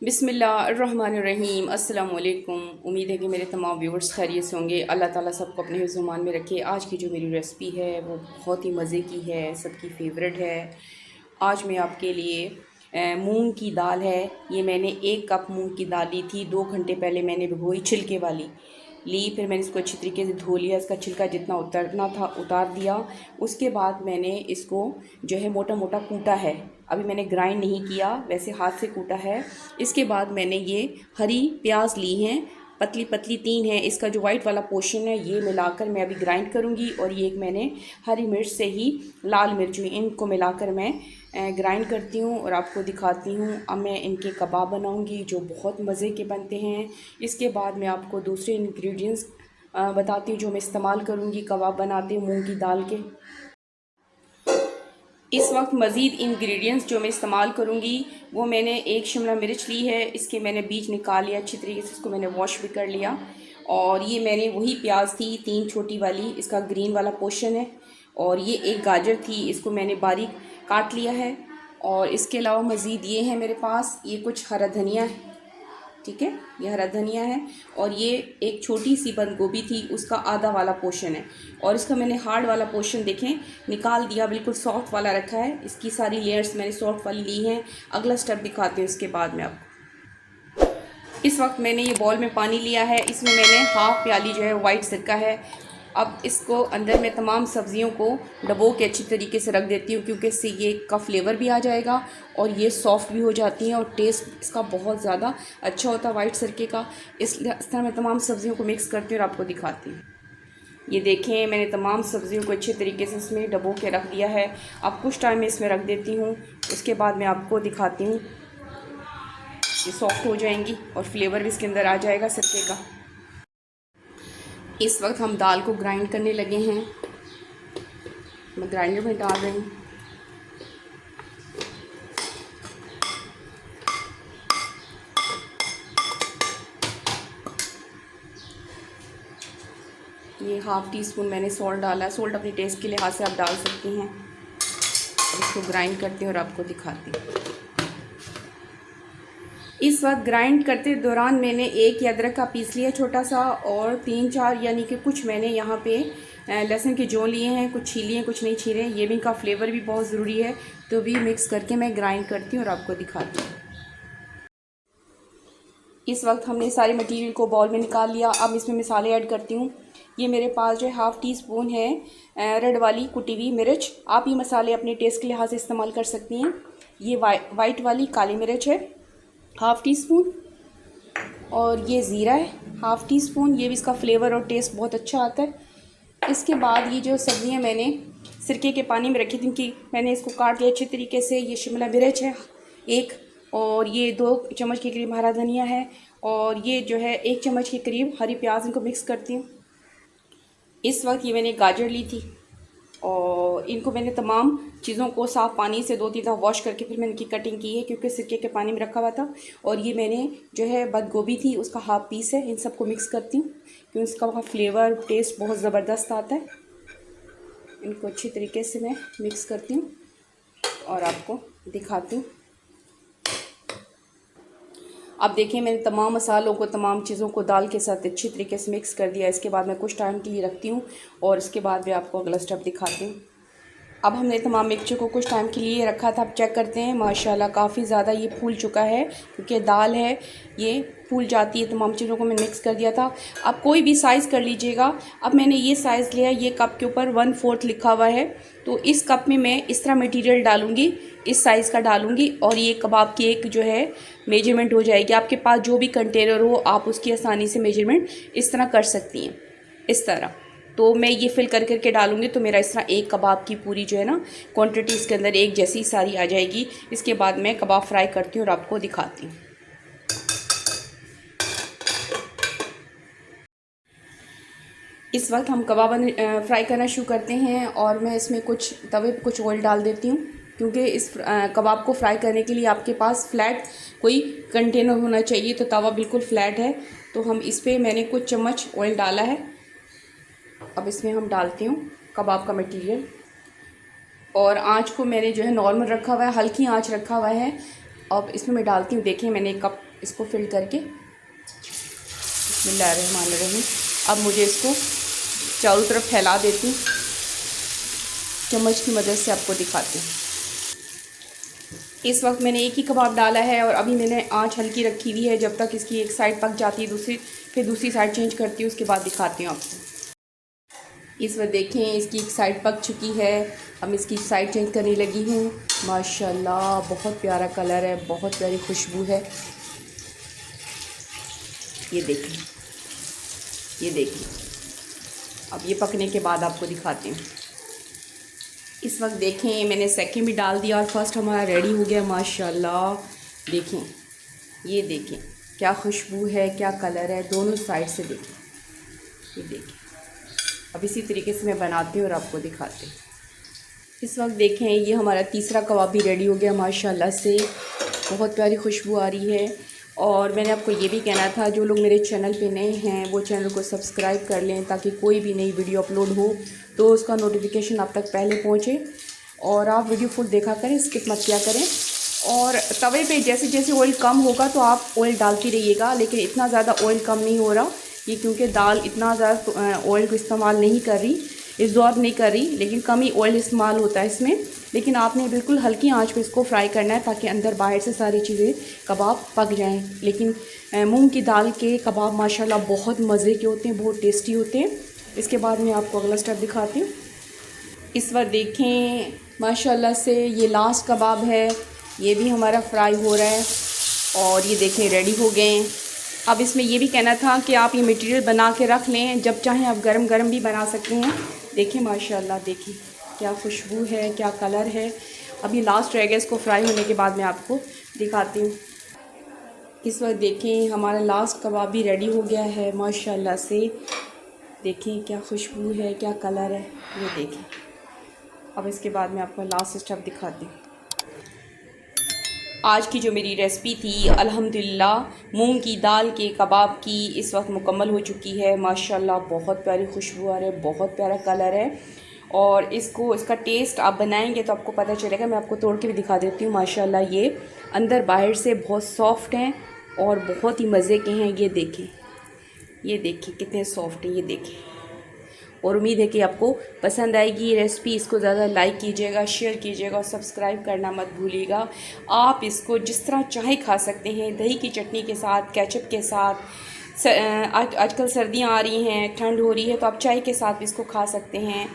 बिस्मिल्लाहिर्रहमानिर्रहीम। अस्सलाम वालेकुम। उम्मीद है कि मेरे तमाम व्यूवर्स खैरियत से होंगे। अल्लाह ताला सबको अपने हिफ्ज़-ओ-मान में रखे। आज की जो मेरी रेसिपी है वो बहुत ही मज़े की है, सबकी फेवरेट है। आज मैं आपके लिए मूंग की दाल है। ये मैंने 1 कप मूंग की दाल ली थी, 2 घंटे पहले मैंने भिगोई, छिलके वाली ली। फिर मैंने इसको अच्छी तरीके से धो लिया, इसका छिलका जितना उतारना था उतार दिया। उसके बाद मैंने इसको जो है मोटा मोटा कूटा है। अभी मैंने ग्राइंड नहीं किया, वैसे हाथ से कूटा है। इसके बाद मैंने ये हरी प्याज ली हैं, पतली पतली 3 है। इसका जो वाइट वाला पोर्शन है ये मिलाकर मैं अभी ग्राइंड करूँगी। और ये एक मैंने हरी मिर्च से ही लाल मिर्च हुई, इनको मिलाकर मैं ग्राइंड करती हूँ और आपको दिखाती हूँ। अब मैं इनके कबाब बनाऊँगी जो बहुत मज़े के बनते हैं। इसके बाद मैं आपको दूसरे इंग्रेडिएंट्स बताती हूँ जो मैं इस्तेमाल करूँगी कबाब बनाते हुए मूँग की दाल के। इस वक्त मज़ीद इंग्रेडिएंट्स जो मैं इस्तेमाल करूँगी वो मैंने 1 शिमला मिर्च ली है। इसके मैंने बीज निकाल लिया अच्छी तरीके से, इसको मैंने वॉश भी कर लिया। और ये मैंने वही प्याज थी 3 छोटी वाली, इसका ग्रीन वाला पोर्शन है। और ये 1 गाजर थी, इसको मैंने बारीक काट लिया है। और इसके अलावा मज़ीद ये है मेरे पास, ये कुछ हरा धनिया है, ठीक है, ये हरा धनिया है। और ये एक छोटी सी बंद गोभी थी, उसका आधा वाला पोर्शन है। और इसका मैंने हार्ड वाला पोर्शन देखें निकाल दिया, बिल्कुल सॉफ्ट वाला रखा है। इसकी सारी लेयर्स मैंने सॉफ्ट वाली ली हैं। अगला स्टेप दिखाती हूँ इसके बाद में आपको। इस वक्त मैंने ये बॉल में पानी लिया है, इसमें मैंने हाफ़ प्याली जो है वाइट सिरका है। अब इसको अंदर मैं तमाम सब्ज़ियों को डबो के अच्छी तरीके से रख देती हूँ, क्योंकि इससे ये का फ्लेवर भी आ जाएगा और ये सॉफ़्ट भी हो जाती हैं और टेस्ट इसका बहुत ज़्यादा अच्छा होता है वाइट सिरके का। इस तरह मैं तमाम सब्ज़ियों को मिक्स करती हूँ और आपको दिखाती हूँ। ये देखें, मैंने तमाम सब्ज़ियों को अच्छे तरीके से इसमें डबो के रख दिया है। अब कुछ टाइम में इसमें रख देती हूँ, उसके बाद मैं आपको दिखाती हूँ। ये सॉफ्ट हो जाएंगी और फ्लेवर भी इसके अंदर आ जाएगा सिरके का। इस वक्त हम दाल को ग्राइंड करने लगे हैं, मैं ग्राइंडर में डाल रही हूँ। ये ½ टी स्पून मैंने सॉल्ट डाला है, सॉल्ट अपने टेस्ट के लिहाज से आप डाल सकती हैं। अब इसको ग्राइंड करती हूँ और आपको दिखाती हूँ। इस वक्त ग्राइंड करते दौरान मैंने 1 अदरक का पीस लिया छोटा सा, और 3-4 यानी कि कुछ मैंने यहाँ पे लहसुन के जो लिए हैं, कुछ छीले हैं कुछ नहीं छीले हैं। ये भी इनका फ्लेवर भी बहुत ज़रूरी है, तो भी मिक्स करके मैं ग्राइंड करती हूँ और आपको दिखाती हूँ। इस वक्त हमने सारे मटेरियल को बाउल में निकाल लिया। अब इसमें मसाले ऐड करती हूँ। ये मेरे पास जो है ½ टी स्पून है रेड वाली कुटी हुई मिर्च। आप ये मसाले अपने टेस्ट के लिहाज से इस्तेमाल कर सकती हैं। ये वाइट वाली काली मिर्च है ½ टी स्पून। और ये ज़ीरा है ½ टी स्पून, ये भी इसका फ्लेवर और टेस्ट बहुत अच्छा आता है। इसके बाद ये जो सब्ज़ियाँ मैंने सिरके के पानी में रखी थी, कि मैंने इसको काट लिया अच्छे तरीके से। ये शिमला मिर्च है 1, और ये 2 चम्मच के करीब हरा धनिया है, और ये जो है 1 चम्मच के करीब हरी प्याज। इनको मिक्स करती हूँ। इस वक्त ये मैंने गाजर ली थी और इनको मैंने तमाम चीज़ों को साफ़ पानी से 2-3 दफ़ा वॉश करके फिर मैंने इनकी कटिंग की है, क्योंकि सिरके के पानी में रखा हुआ था। और ये मैंने जो है बंद गोभी थी, उसका ½ पीस है। इन सबको मिक्स करती हूँ, क्योंकि इसका वहाँ फ्लेवर टेस्ट बहुत ज़बरदस्त आता है। इनको अच्छी तरीके से मैं मिक्स करती हूँ और आपको दिखाती हूँ। अब देखिए, मैंने तमाम मसालों को, तमाम चीज़ों को दाल के साथ अच्छी तरीके से मिक्स कर दिया। इसके बाद मैं कुछ टाइम के लिए रखती हूँ और इसके बाद मैं आपको अगला स्टेप दिखाती हूँ। अब हमने तमाम मिक्सचर को कुछ टाइम के लिए रखा था। अब चेक करते हैं, माशाल्लाह काफ़ी ज़्यादा ये फूल चुका है, क्योंकि दाल है ये फूल जाती है। तमाम चीज़ों को मैंने मिक्स कर दिया था। अब कोई भी साइज़ कर लीजिएगा। अब मैंने ये साइज़ लिया, ये कप के ऊपर 1/4 लिखा हुआ है, तो इस कप में मैं इस तरह मटीरियल डालूँगी, इस साइज़ का डालूँगी। और ये कबाब की एक जो है मेजरमेंट हो जाएगी। आपके पास जो भी कंटेनर हो, आप उसकी आसानी से मेजरमेंट इस तरह कर सकती हैं, इस तरह। तो मैं ये फिल कर करके डालूँगी, तो मेरा इस तरह एक कबाब की पूरी जो है ना क्वांटिटी इसके अंदर एक जैसी सारी आ जाएगी। इसके बाद मैं कबाब फ्राई करती हूँ और आपको दिखाती हूँ। इस वक्त हम कबाब फ्राई करना शुरू करते हैं, और मैं इसमें कुछ तवे पर कुछ ऑयल डाल देती हूँ, क्योंकि इस कबाब को फ्राई करने के लिए आपके पास फ्लैट कोई कंटेनर होना चाहिए। तो तवा बिल्कुल फ्लैट है, तो हम इस पर मैंने कुछ चम्मच ऑयल डाला है। अब इसमें हम डालती हूँ कबाब का मटीरियल, और आँच को मैंने जो है नॉर्मल रखा हुआ है, हल्की आँच रखा हुआ है। अब इसमें मैं डालती हूँ, देखिए मैंने 1 कप इसको फिल करके बिस्मिल्लाहिर्रहमानिर्रहीम। अब मुझे इसको चारों तरफ फैला देती हूँ, चम्मच की मदद से आपको दिखाती हूँ। इस वक्त मैंने एक ही कबाब डाला है और अभी मैंने आंच हल्की रखी हुई है, जब तक इसकी एक साइड पक जाती है फिर दूसरी साइड चेंज करती हूँ, उसके बाद दिखाती हूँ आपको। इस वक्त देखें इसकी एक साइड पक चुकी है, अब इसकी साइड चेंज करने लगी हूँ। माशाल्लाह बहुत प्यारा कलर है, बहुत प्यारी खुशबू है। ये देखें, ये देखें। अब ये पकने के बाद आपको दिखाती हूँ। इस वक्त देखें मैंने सेकंड भी डाल दिया और फर्स्ट हमारा रेडी हो गया माशाल्लाह। देखें, ये देखें क्या खुशबू है, क्या कलर है, दोनों साइड से देखें। ये देखें, अब इसी तरीके से मैं बनाती हूँ और आपको दिखाती हूँ। इस वक्त देखें ये हमारा तीसरा कबाब भी रेडी हो गया माशाल्लाह से, बहुत प्यारी खुशबू आ रही है। और मैंने आपको ये भी कहना था, जो लोग मेरे चैनल पे नए हैं वो चैनल को सब्सक्राइब कर लें, ताकि कोई भी नई वीडियो अपलोड हो तो उसका नोटिफिकेशन आप तक पहले पहुँचे। और आप वीडियो फुल देखा करें, स्किप मत किया करें। और तवे पे जैसे जैसे ऑयल कम होगा तो आप ऑयल डालती रहिएगा, लेकिन इतना ज़्यादा ऑयल कम नहीं हो रहा ये, क्योंकि दाल इतना ज़्यादा ऑयल को इस्तेमाल नहीं कर रही, इस दौर नहीं कर रही, लेकिन कम ही ऑयल इस्तेमाल होता है इसमें। लेकिन आपने बिल्कुल हल्की आंच पे इसको फ्राई करना है, ताकि अंदर बाहर से सारी चीज़ें कबाब पक जाएं। लेकिन मूंग की दाल के कबाब माशाल्लाह बहुत मज़े के होते हैं, बहुत टेस्टी होते हैं। इसके बाद मैं आपको अगला स्टेप दिखाती हूँ। इस वक्त देखें माशाल्लाह से ये लास्ट कबाब है, ये भी हमारा फ्राई हो रहा है और ये देखें रेडी हो गए हैं। अब इसमें ये भी कहना था कि आप ये मटेरियल बना के रख लें, जब चाहें आप गरम गरम भी बना सकते हैं। देखें माशाल्लाह, देखें क्या खुशबू है, क्या कलर है। अब ये लास्ट रह गया, इसको फ्राई होने के बाद मैं आपको दिखाती हूँ। इस वक्त देखें हमारा लास्ट कबाब भी रेडी हो गया है माशाल्लाह से। देखें क्या खुशबू है, क्या कलर है, ये देखें। अब इसके बाद मैं आपको लास्ट स्टेप दिखाती हूँ। आज की जो मेरी रेसिपी थी अल्हम्दुलिल्लाह मूंग की दाल के कबाब की, इस वक्त मुकम्मल हो चुकी है माशाल्लाह। बहुत प्यारी खुशबू आ रही है, बहुत प्यारा कलर है। और इसका टेस्ट आप बनाएंगे तो आपको पता चलेगा। मैं आपको तोड़ के भी दिखा देती हूँ। माशाल्लाह ये अंदर बाहर से बहुत सॉफ्ट हैं और बहुत ही मज़े के हैं। ये देखें, ये देखें कितने सॉफ्ट हैं, ये देखें। और उम्मीद है कि आपको पसंद आएगी ये रेसिपी। इसको ज़्यादा लाइक कीजिएगा, शेयर कीजिएगा और सब्सक्राइब करना मत भूलिएगा। आप इसको जिस तरह चाहे खा सकते हैं, दही की चटनी के साथ, केचप के साथ। आजकल सर्दियाँ आ रही हैं, ठंड हो रही है, तो आप चाय के साथ भी इसको खा सकते हैं।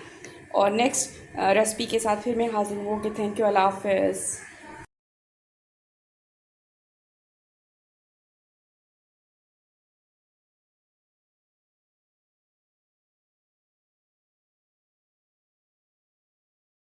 और नेक्स्ट रेसिपी के साथ फिर मैं हाजिर हूँ। थैंक यू, अल्लाह हाफ़िज़।